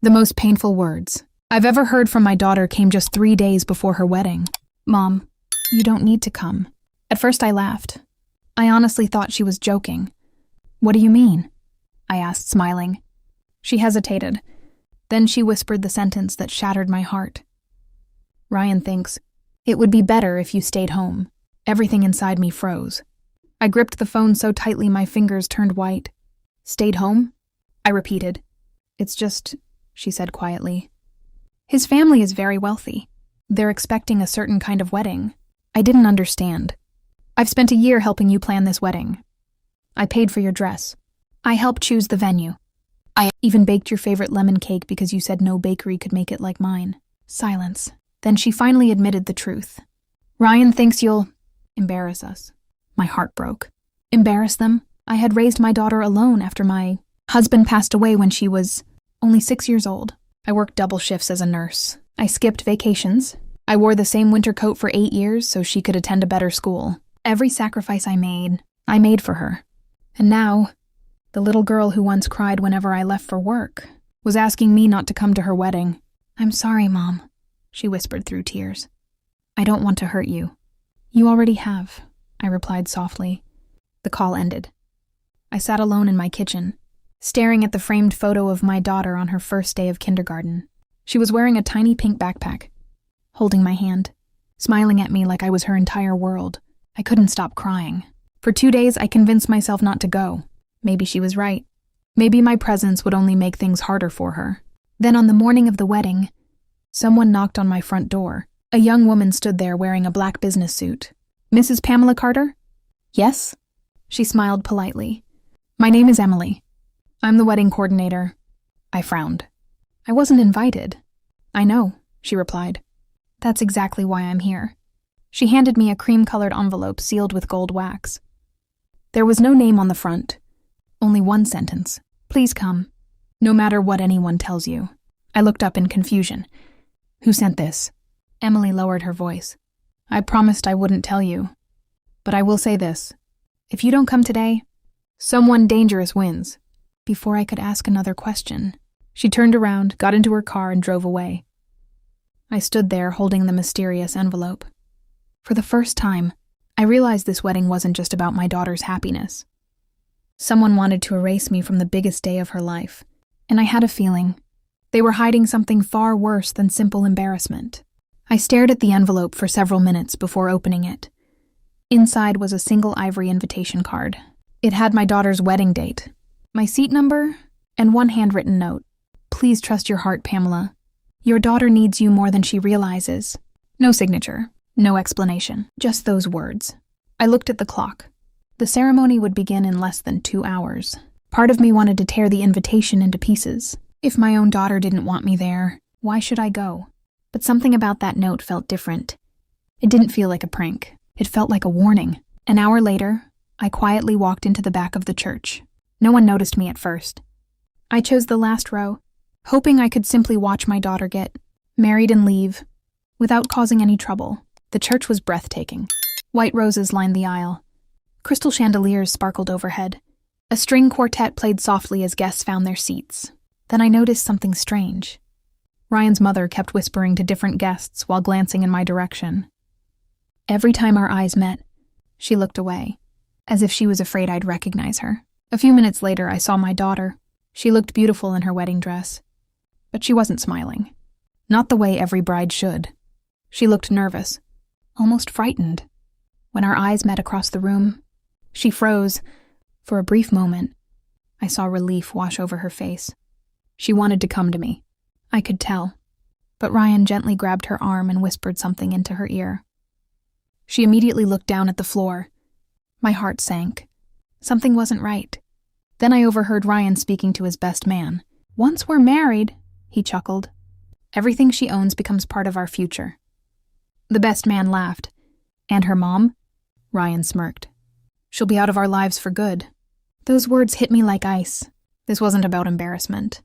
The most painful words I've ever heard from my daughter came just 3 days before her wedding. "Mom, you don't need to come." At first I laughed. I honestly thought she was joking. "What do you mean?" I asked, smiling. She hesitated. Then she whispered the sentence that shattered my heart. "Ryan thinks it would be better if you stayed home." Everything inside me froze. I gripped the phone so tightly my fingers turned white. "Stayed home?" I repeated. "It's just," she said quietly. "His family is very wealthy. They're expecting a certain kind of wedding." I didn't understand. "I've spent a year helping you plan this wedding. I paid for your dress. I helped choose the venue. I even baked your favorite lemon cake because you said no bakery could make it like mine." Silence. Then she finally admitted the truth. "Ryan thinks you'll embarrass us." My heart broke. Embarrass them? I had raised my daughter alone after my husband passed away when she was only 6 years old. I worked double shifts as a nurse. I skipped vacations. I wore the same winter coat for 8 years so she could attend a better school. Every sacrifice I made for her. And now, the little girl who once cried whenever I left for work was asking me not to come to her wedding. "I'm sorry, Mom," she whispered through tears. "I don't want to hurt you." "You already have," I replied softly. The call ended. I sat alone in my kitchen, staring at the framed photo of my daughter on her first day of kindergarten. She was wearing a tiny pink backpack, holding my hand, smiling at me like I was her entire world. I couldn't stop crying. For 2 days, I convinced myself not to go. Maybe she was right. Maybe my presence would only make things harder for her. Then on the morning of the wedding, someone knocked on my front door. A young woman stood there wearing a black business suit. "Mrs. Pamela Carter?" "Yes." She smiled politely. "My name is Emily. I'm the wedding coordinator." I frowned. "I wasn't invited." "I know," she replied. "That's exactly why I'm here." She handed me a cream-colored envelope sealed with gold wax. There was no name on the front, only one sentence. "Please come, no matter what anyone tells you." I looked up in confusion. "Who sent this?" Emily lowered her voice. "I promised I wouldn't tell you, but I will say this. If you don't come today, someone dangerous wins." Before I could ask another question, she turned around, got into her car, and drove away. I stood there holding the mysterious envelope. For the first time, I realized this wedding wasn't just about my daughter's happiness. Someone wanted to erase me from the biggest day of her life, and I had a feeling they were hiding something far worse than simple embarrassment. I stared at the envelope for several minutes before opening it. Inside was a single ivory invitation card. It had my daughter's wedding date, my seat number, and one handwritten note. "Please trust your heart, Pamela. Your daughter needs you more than she realizes." No signature, no explanation, just those words. I looked at the clock. The ceremony would begin in less than 2 hours. Part of me wanted to tear the invitation into pieces. If my own daughter didn't want me there, why should I go? But something about that note felt different. It didn't feel like a prank. It felt like a warning. An hour later, I quietly walked into the back of the church. No one noticed me at first. I chose the last row, hoping I could simply watch my daughter get married and leave without causing any trouble. The church was breathtaking. White roses lined the aisle. Crystal chandeliers sparkled overhead. A string quartet played softly as guests found their seats. Then I noticed something strange. Ryan's mother kept whispering to different guests while glancing in my direction. Every time our eyes met, she looked away, as if she was afraid I'd recognize her. A few minutes later, I saw my daughter. She looked beautiful in her wedding dress, but she wasn't smiling. Not the way every bride should. She looked nervous, almost frightened. When our eyes met across the room, she froze. For a brief moment, I saw relief wash over her face. She wanted to come to me. I could tell, but Ryan gently grabbed her arm and whispered something into her ear. She immediately looked down at the floor. My heart sank. Something wasn't right. Then I overheard Ryan speaking to his best man. "Once we're married," he chuckled, "everything she owns becomes part of our future." The best man laughed. "And her mom?" Ryan smirked. "She'll be out of our lives for good." Those words hit me like ice. This wasn't about embarrassment.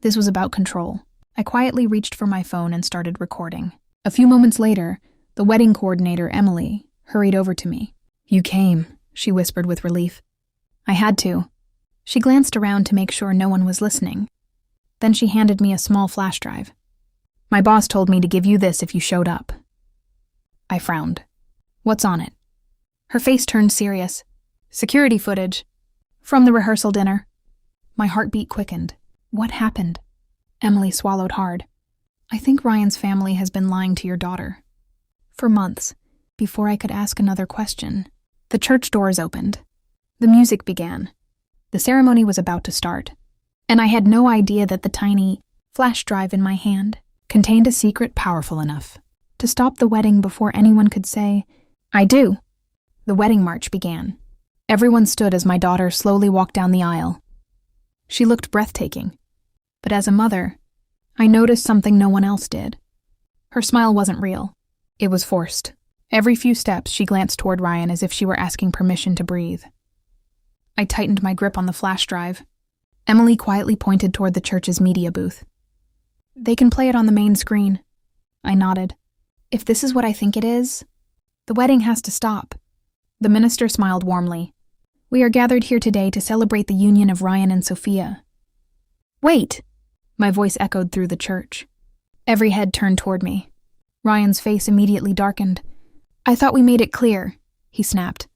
This was about control. I quietly reached for my phone and started recording. A few moments later, the wedding coordinator, Emily, hurried over to me. "You came," she whispered with relief. "I had to." She glanced around to make sure no one was listening. Then she handed me a small flash drive. My boss told me to give you this if you showed up. I frowned. What's on it? Her face turned serious. Security footage. From the rehearsal dinner. My heartbeat quickened. What happened? Emily swallowed hard. I think Ryan's family has been lying to your daughter. For months, before I could ask another question, the church doors opened. The music began. The ceremony was about to start, and I had no idea that the tiny flash drive in my hand contained a secret powerful enough to stop the wedding before anyone could say, I do. The wedding march began. Everyone stood as my daughter slowly walked down the aisle. She looked breathtaking, but as a mother, I noticed something no one else did. Her smile wasn't real. It was forced. Every few steps, she glanced toward Ryan as if she were asking permission to breathe. I tightened my grip on the flash drive. Emily quietly pointed toward the church's media booth. They can play it on the main screen. I nodded. If this is what I think it is, the wedding has to stop. The minister smiled warmly. We are gathered here today to celebrate the union of Ryan and Sophia. Wait! My voice echoed through the church. Every head turned toward me. Ryan's face immediately darkened. I thought we made it clear, he snapped.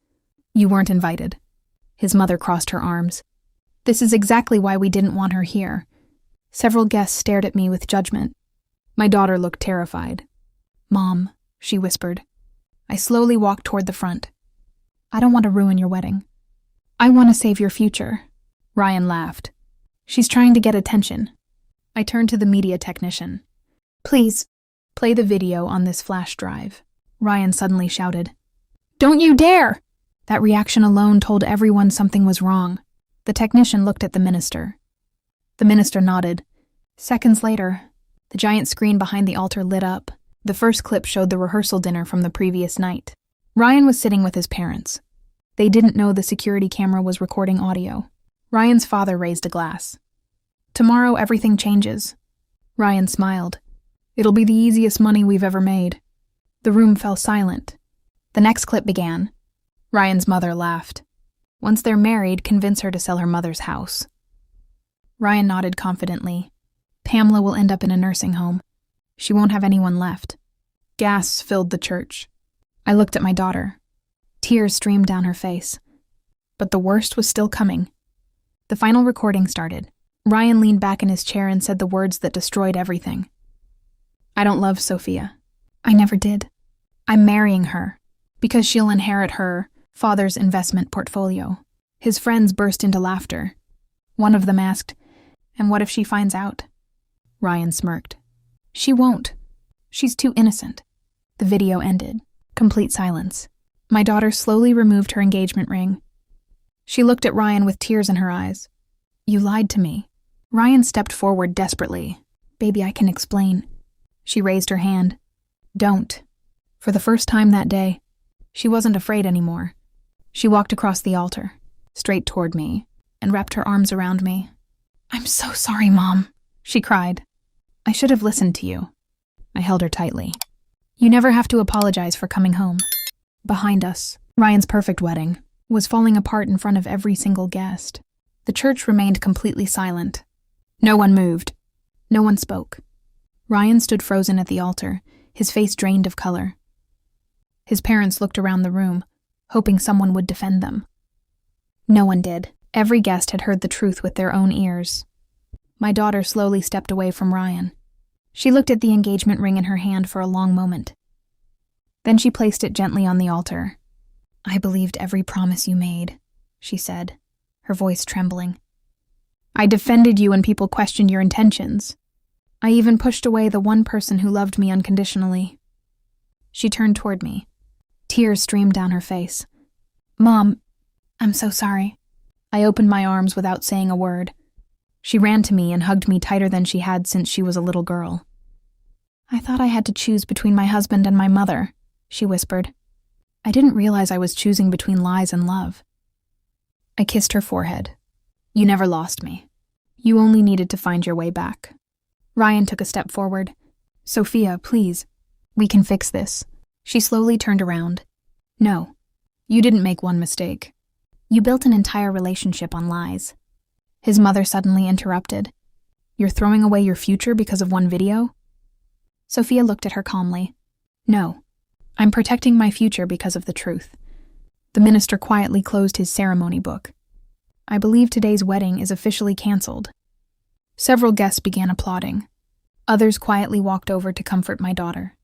You weren't invited. His mother crossed her arms. This is exactly why we didn't want her here. Several guests stared at me with judgment. My daughter looked terrified. Mom, she whispered. I slowly walked toward the front. I don't want to ruin your wedding. I want to save your future. Ryan laughed. She's trying to get attention. I turned to the media technician. Please, play the video on this flash drive. Ryan suddenly shouted. Don't you dare! That reaction alone told everyone something was wrong. The technician looked at the minister. The minister nodded. Seconds later, the giant screen behind the altar lit up. The first clip showed the rehearsal dinner from the previous night. Ryan was sitting with his parents. They didn't know the security camera was recording audio. Ryan's father raised a glass. Tomorrow everything changes. Ryan smiled. It'll be the easiest money we've ever made. The room fell silent. The next clip began. Ryan's mother laughed. Once they're married, convince her to sell her mother's house. Ryan nodded confidently. Pamela will end up in a nursing home. She won't have anyone left. Gasps filled the church. I looked at my daughter. Tears streamed down her face. But the worst was still coming. The final recording started. Ryan leaned back in his chair and said the words that destroyed everything. I don't love Sophia. I never did. I'm marrying her because she'll inherit her father's investment portfolio. His friends burst into laughter. One of them asked, and what if she finds out? Ryan smirked. She won't. She's too innocent. The video ended. Complete silence. My daughter slowly removed her engagement ring. She looked at Ryan with tears in her eyes. You lied to me. Ryan stepped forward desperately. Baby, I can explain. She raised her hand. Don't. For the first time that day, she wasn't afraid anymore. She walked across the altar, straight toward me, and wrapped her arms around me. I'm so sorry, Mom, she cried. I should have listened to you. I held her tightly. You never have to apologize for coming home. Behind us, Ryan's perfect wedding was falling apart in front of every single guest. The church remained completely silent. No one moved. No one spoke. Ryan stood frozen at the altar, his face drained of color. His parents looked around the room, hoping someone would defend them. No one did. Every guest had heard the truth with their own ears. My daughter slowly stepped away from Ryan. She looked at the engagement ring in her hand for a long moment. Then she placed it gently on the altar. I believed every promise you made, she said, her voice trembling. I defended you when people questioned your intentions. I even pushed away the one person who loved me unconditionally. She turned toward me. Tears streamed down her face. Mom, I'm so sorry. I opened my arms without saying a word. She ran to me and hugged me tighter than she had since she was a little girl. I thought I had to choose between my husband and my mother, she whispered. I didn't realize I was choosing between lies and love. I kissed her forehead. You never lost me. You only needed to find your way back. Ryan took a step forward. Sophia, please. We can fix this. She slowly turned around. No, you didn't make one mistake. You built an entire relationship on lies. His mother suddenly interrupted. You're throwing away your future because of one video? Sophia looked at her calmly. No, I'm protecting my future because of the truth. The minister quietly closed his ceremony book. I believe today's wedding is officially canceled. Several guests began applauding. Others quietly walked over to comfort my daughter.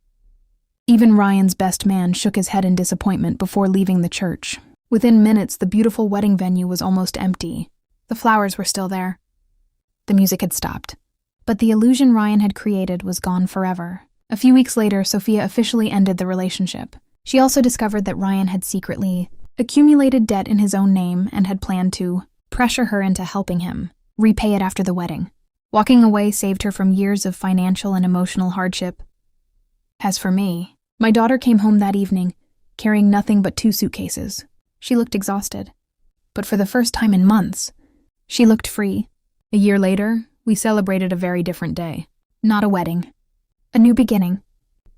Even Ryan's best man shook his head in disappointment before leaving the church. Within minutes, the beautiful wedding venue was almost empty. The flowers were still there. The music had stopped. But the illusion Ryan had created was gone forever. A few weeks later, Sophia officially ended the relationship. She also discovered that Ryan had secretly accumulated debt in his own name and had planned to pressure her into helping him repay it after the wedding. Walking away saved her from years of financial and emotional hardship. As for me, my daughter came home that evening, carrying nothing but 2 suitcases. She looked exhausted. But for the first time in months, she looked free. A year later, we celebrated a very different day. Not a wedding. A new beginning.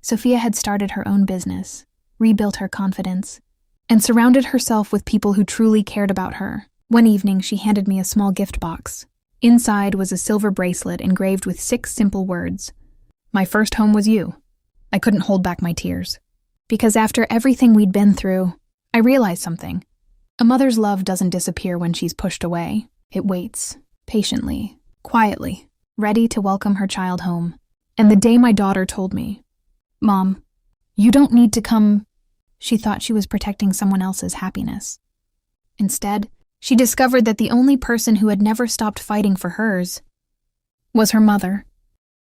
Sophia had started her own business, rebuilt her confidence, and surrounded herself with people who truly cared about her. One evening, she handed me a small gift box. Inside was a silver bracelet engraved with 6 simple words. My first home was you. I couldn't hold back my tears. Because after everything we'd been through, I realized something. A mother's love doesn't disappear when she's pushed away. It waits, patiently, quietly, ready to welcome her child home. And the day my daughter told me, Mom, you don't need to come, she thought she was protecting someone else's happiness. Instead, she discovered that the only person who had never stopped fighting for hers was her mother.